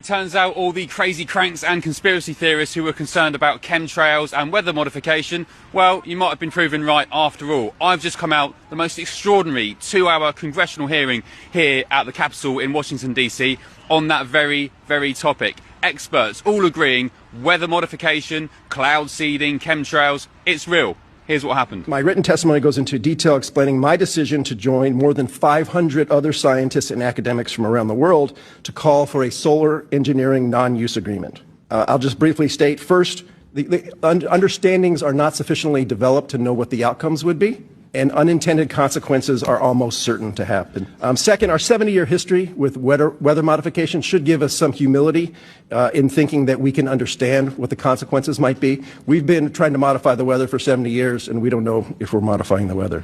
turns out all the crazy cranks and conspiracy theorists who were concerned about chemtrails and weather modification, well, you might have been proven right after all. I've just come out the most extraordinary 2-hour congressional hearing here at the Capitol in Washington, D.C. on that very topic. Experts all agreeing weather modification, cloud seeding, chemtrails, it's real. Here's what happened. My written testimony goes into detail explaining my decision to join more than 500 other scientists and academics from around the world to call for a solar engineering non-use agreement. I'll just briefly state, first, the understandings are not sufficiently developed to know what the outcomes would be, and unintended consequences are almost certain to happen. Second, our 70-year history with weather modification should give us some humility in thinking that we can understand what the consequences might be. We've been trying to modify the weather for 70 years, and we don't know if we're modifying the weather.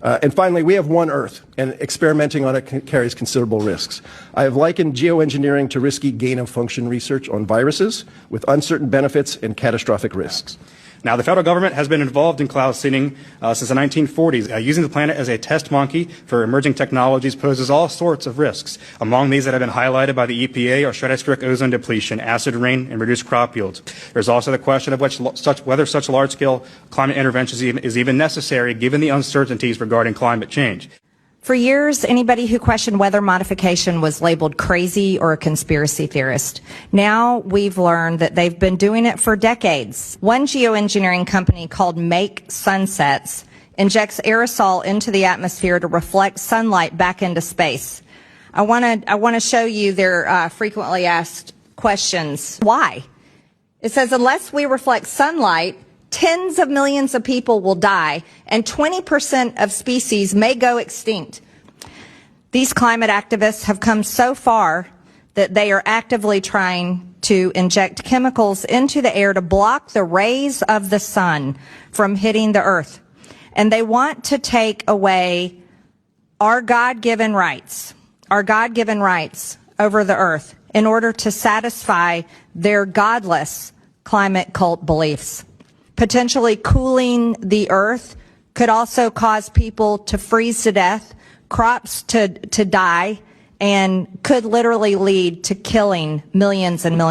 And finally, we have one Earth, and experimenting on it carries considerable risks. I have likened geoengineering to risky gain-of-function research on viruses with uncertain benefits and catastrophic risks. Now, the federal government has been involved in cloud seeding since the 1940s. Using the planet as a test monkey for emerging technologies poses all sorts of risks. Among these that have been highlighted by the EPA are stratospheric ozone depletion, acid rain, and reduced crop yields. There's also the question of whether such large-scale climate interventions is even necessary given the uncertainties regarding climate change. For years, anybody who questioned weather modification was labeled crazy or a conspiracy theorist. Now we've learned that they've been doing it for decades. One geoengineering company called Make Sunsets injects aerosol into the atmosphere to reflect sunlight back into space. I want to show you their frequently asked questions. Why? It says, unless we reflect sunlight, tens of millions of people will die, and 20% of species may go extinct. These climate activists have come so far that they are actively trying to inject chemicals into the air to block the rays of the sun from hitting the earth. And they want to take away our God-given rights over the earth in order to satisfy their godless climate cult beliefs. Potentially cooling the earth could also cause people to freeze to death, crops to die, and could literally lead to killing millions and millions.